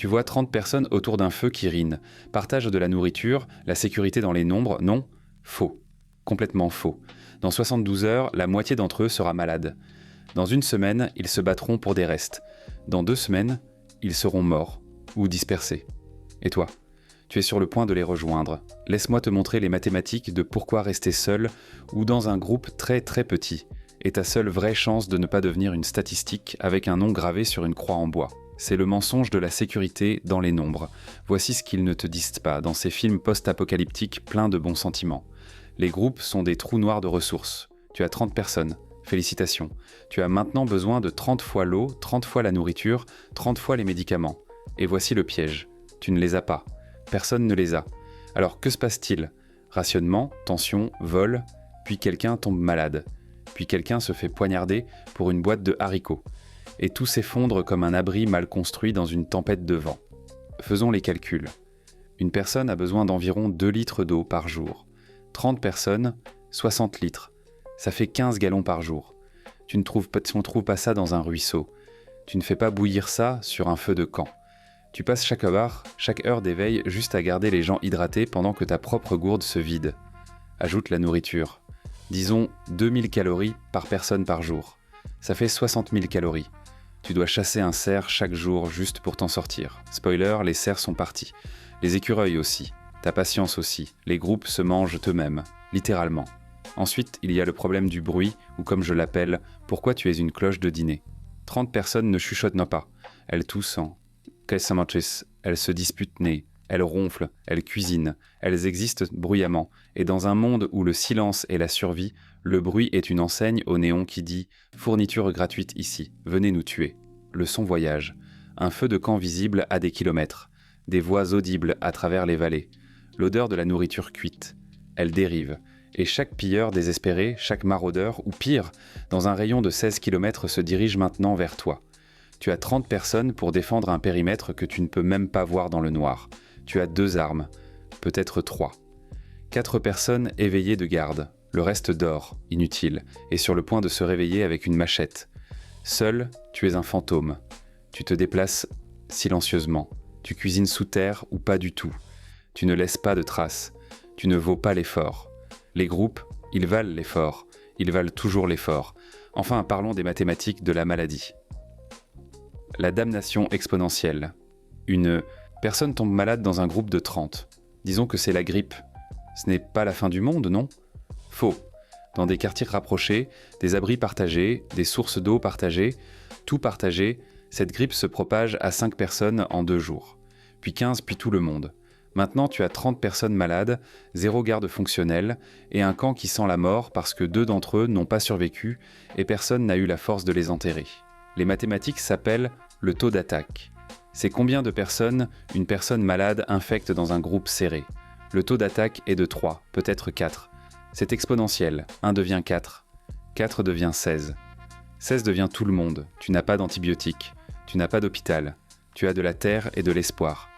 Tu vois 30 personnes autour d'un feu qui rinent. Partage de la nourriture, la sécurité dans les nombres, non? Faux. Complètement faux. Dans 72 heures, la moitié d'entre eux sera malade. Dans une semaine, ils se battront pour des restes. Dans 2 semaines, ils seront morts ou dispersés. Et toi? Tu es sur le point de les rejoindre. Laisse-moi te montrer les mathématiques de pourquoi rester seul ou dans un groupe très très petit est ta seule vraie chance de ne pas devenir une statistique avec un nom gravé sur une croix en bois. C'est le mensonge de la sécurité dans les nombres. Voici ce qu'ils ne te disent pas dans ces films post-apocalyptiques pleins de bons sentiments. Les groupes sont des trous noirs de ressources. Tu as 30 personnes. Félicitations. Tu as maintenant besoin de 30 fois l'eau, 30 fois la nourriture, 30 fois les médicaments. Et voici le piège. Tu ne les as pas. Personne ne les a. Alors que se passe-t-il? Rationnement, tension, vol, puis quelqu'un tombe malade. Puis quelqu'un se fait poignarder pour une boîte de haricots. Et tout s'effondre comme un abri mal construit dans une tempête de vent. Faisons les calculs. Une personne a besoin d'environ 2 litres d'eau par jour. 30 personnes, 60 litres. Ça fait 15 gallons par jour. On ne trouve pas ça dans un ruisseau. Tu ne fais pas bouillir ça sur un feu de camp. Tu passes chaque heure d'éveil juste à garder les gens hydratés pendant que ta propre gourde se vide. Ajoute la nourriture. Disons 2000 calories par personne par jour. Ça fait 60 000 calories. Tu dois chasser un cerf chaque jour juste pour t'en sortir. Spoiler, les cerfs sont partis. Les écureuils aussi. Ta patience aussi. Les groupes se mangent eux-mêmes. Littéralement. Ensuite, il y a le problème du bruit, ou comme je l'appelle, pourquoi tu es une cloche de dîner. 30 personnes ne chuchotent pas. Elles toussent en elles se disputent nez, elles ronflent, elles cuisinent, elles existent bruyamment, et dans un monde où le silence est la survie, le bruit est une enseigne au néon qui dit « Fourniture gratuite ici, venez nous tuer ». Le son voyage, un feu de camp visible à des kilomètres, des voix audibles à travers les vallées, l'odeur de la nourriture cuite, elle dérive, et chaque pilleur désespéré, chaque maraudeur, ou pire, dans un rayon de 16 kilomètres se dirige maintenant vers toi. Tu as 30 personnes pour défendre un périmètre que tu ne peux même pas voir dans le noir. Tu as 2 armes, peut-être 3. 4 personnes éveillées de garde. Le reste dort, inutile, et sur le point de se réveiller avec une machette. Seul, tu es un fantôme. Tu te déplaces silencieusement. Tu cuisines sous terre ou pas du tout. Tu ne laisses pas de traces. Tu ne vaux pas l'effort. Les groupes, ils valent l'effort. Ils valent toujours l'effort. Enfin, parlons des mathématiques de la maladie. La damnation exponentielle. Une personne tombe malade dans un groupe de 30. Disons que c'est la grippe. Ce n'est pas la fin du monde, non? Faux. Dans des quartiers rapprochés, des abris partagés, des sources d'eau partagées, tout partagé, cette grippe se propage à 5 personnes en 2 jours. Puis 15, puis tout le monde. Maintenant, tu as 30 personnes malades, 0 garde fonctionnelle, et un camp qui sent la mort parce que 2 d'entre eux n'ont pas survécu et personne n'a eu la force de les enterrer. Les mathématiques s'appellent le taux d'attaque. C'est combien de personnes une personne malade infecte dans un groupe serré. Le taux d'attaque est de 3, peut-être 4. C'est exponentiel, 1 devient 4, 4 devient 16. 16 devient tout le monde, tu n'as pas d'antibiotiques, tu n'as pas d'hôpital, tu as de la terre et de l'espoir.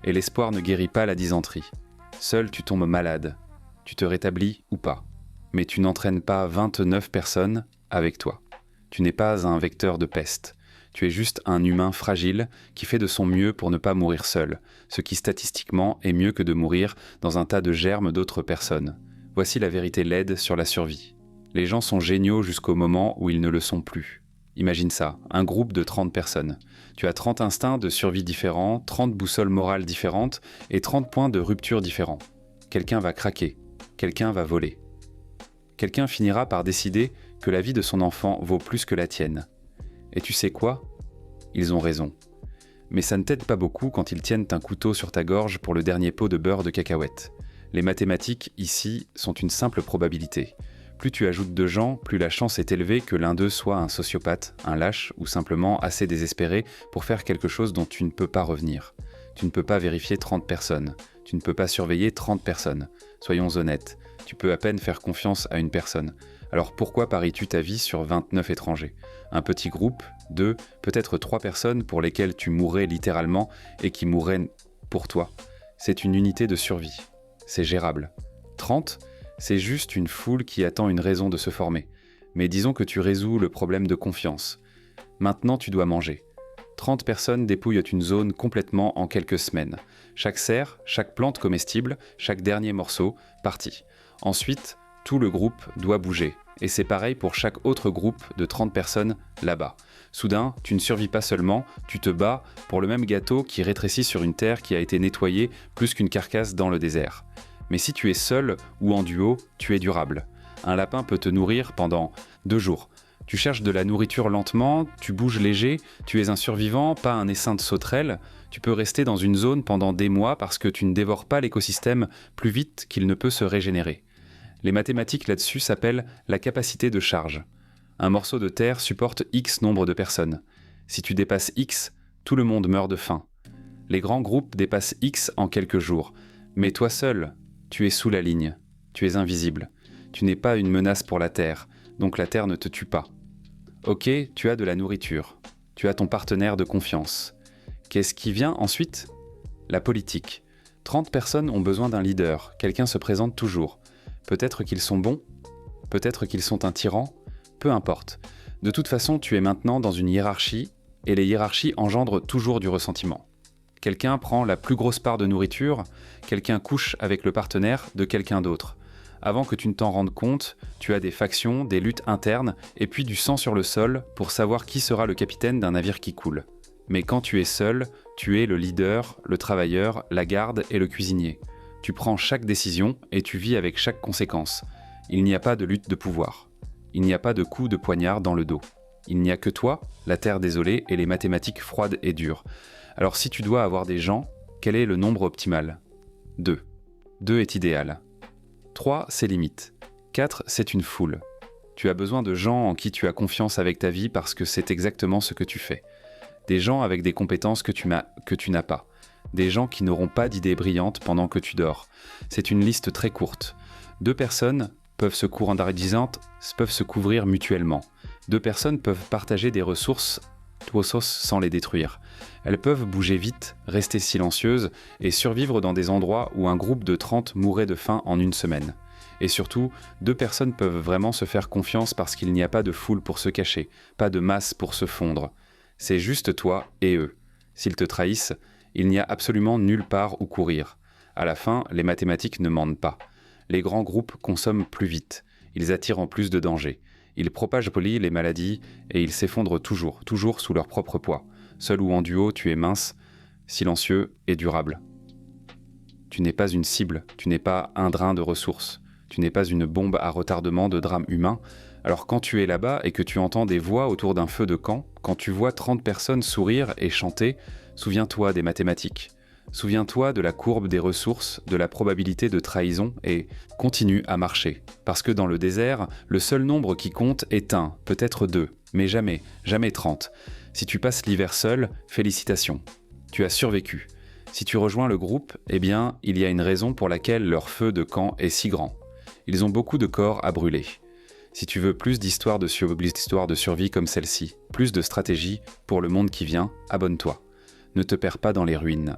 Et l'espoir ne guérit pas la dysenterie. Seul tu tombes malade, tu te rétablis ou pas. Mais tu n'entraînes pas 29 personnes avec toi. Tu n'es pas un vecteur de peste. Tu es juste un humain fragile qui fait de son mieux pour ne pas mourir seul, ce qui statistiquement est mieux que de mourir dans un tas de germes d'autres personnes. Voici la vérité laide sur la survie. Les gens sont géniaux jusqu'au moment où ils ne le sont plus. Imagine ça, un groupe de 30 personnes. Tu as 30 instincts de survie différents, 30 boussoles morales différentes et 30 points de rupture différents. Quelqu'un va craquer, quelqu'un va voler. Quelqu'un finira par décider que la vie de son enfant vaut plus que la tienne. Et tu sais quoi? Ils ont raison. Mais ça ne t'aide pas beaucoup quand ils tiennent un couteau sur ta gorge pour le dernier pot de beurre de cacahuète. Les mathématiques, ici, sont une simple probabilité. Plus tu ajoutes de gens, plus la chance est élevée que l'un d'eux soit un sociopathe, un lâche ou simplement assez désespéré pour faire quelque chose dont tu ne peux pas revenir. Tu ne peux pas vérifier 30 personnes. Tu ne peux pas surveiller 30 personnes. Soyons honnêtes, tu peux à peine faire confiance à une personne. Alors pourquoi paries-tu ta vie sur 29 étrangers? Un petit groupe, 2, peut-être 3 personnes pour lesquelles tu mourrais littéralement et qui mourraient pour toi. C'est une unité de survie. C'est gérable. 30, c'est juste une foule qui attend une raison de se former. Mais disons que tu résous le problème de confiance. Maintenant tu dois manger. 30 personnes dépouillent une zone complètement en quelques semaines. Chaque serre, chaque plante comestible, chaque dernier morceau, parti. Ensuite, tout le groupe doit bouger. Et c'est pareil pour chaque autre groupe de 30 personnes là-bas. Soudain, tu ne survis pas seulement, tu te bats pour le même gâteau qui rétrécit sur une terre qui a été nettoyée plus qu'une carcasse dans le désert. Mais si tu es seul ou en duo, tu es durable. Un lapin peut te nourrir pendant 2 jours. Tu cherches de la nourriture lentement, tu bouges léger, tu es un survivant, pas un essaim de sauterelles. Tu peux rester dans une zone pendant des mois parce que tu ne dévores pas l'écosystème plus vite qu'il ne peut se régénérer. Les mathématiques là-dessus s'appellent la capacité de charge. Un morceau de terre supporte X nombre de personnes. Si tu dépasses X, tout le monde meurt de faim. Les grands groupes dépassent X en quelques jours. Mais toi seul, tu es sous la ligne. Tu es invisible. Tu n'es pas une menace pour la Terre, donc la Terre ne te tue pas. Ok, tu as de la nourriture. Tu as ton partenaire de confiance. Qu'est-ce qui vient ensuite ? La politique. 30 personnes ont besoin d'un leader. Quelqu'un se présente toujours. Peut-être qu'ils sont bons, peut-être qu'ils sont un tyran, peu importe. De toute façon, tu es maintenant dans une hiérarchie, et les hiérarchies engendrent toujours du ressentiment. Quelqu'un prend la plus grosse part de nourriture, quelqu'un couche avec le partenaire de quelqu'un d'autre. Avant que tu ne t'en rendes compte, tu as des factions, des luttes internes, et puis du sang sur le sol pour savoir qui sera le capitaine d'un navire qui coule. Mais quand tu es seul, tu es le leader, le travailleur, la garde et le cuisinier. Tu prends chaque décision et tu vis avec chaque conséquence. Il n'y a pas de lutte de pouvoir. Il n'y a pas de coup de poignard dans le dos. Il n'y a que toi, la terre désolée et les mathématiques froides et dures. Alors si tu dois avoir des gens, quel est le nombre optimal ? 2. 2 est idéal. 3, c'est limite. 4, c'est une foule. Tu as besoin de gens en qui tu as confiance avec ta vie parce que c'est exactement ce que tu fais. Des gens avec des compétences que tu n'as pas. Des gens qui n'auront pas d'idées brillantes pendant que tu dors. C'est une liste très courte. 2 personnes peuvent se couvrir mutuellement. 2 personnes peuvent partager des ressources sans les détruire. Elles peuvent bouger vite, rester silencieuses et survivre dans des endroits où un groupe de 30 mourrait de faim en une semaine. Et surtout, 2 personnes peuvent vraiment se faire confiance parce qu'il n'y a pas de foule pour se cacher, pas de masse pour se fondre. C'est juste toi et eux. S'ils te trahissent, il n'y a absolument nulle part où courir. À la fin, les mathématiques ne mentent pas. Les grands groupes consomment plus vite. Ils attirent en plus de dangers. Ils propagent les maladies et ils s'effondrent toujours sous leur propre poids. Seul ou en duo, tu es mince, silencieux et durable. Tu n'es pas une cible, tu n'es pas un drain de ressources. Tu n'es pas une bombe à retardement de drame humain. Alors quand tu es là-bas et que tu entends des voix autour d'un feu de camp, quand tu vois 30 personnes sourire et chanter, souviens-toi des mathématiques. Souviens-toi de la courbe des ressources, de la probabilité de trahison et continue à marcher. Parce que dans le désert, le seul nombre qui compte est 1, peut-être 2, mais jamais 30. Si tu passes l'hiver seul, félicitations. Tu as survécu. Si tu rejoins le groupe, eh bien, il y a une raison pour laquelle leur feu de camp est si grand. Ils ont beaucoup de corps à brûler. Si tu veux plus d'histoires de survie comme celle-ci, plus de stratégies pour le monde qui vient, abonne-toi. Ne te perds pas dans les ruines.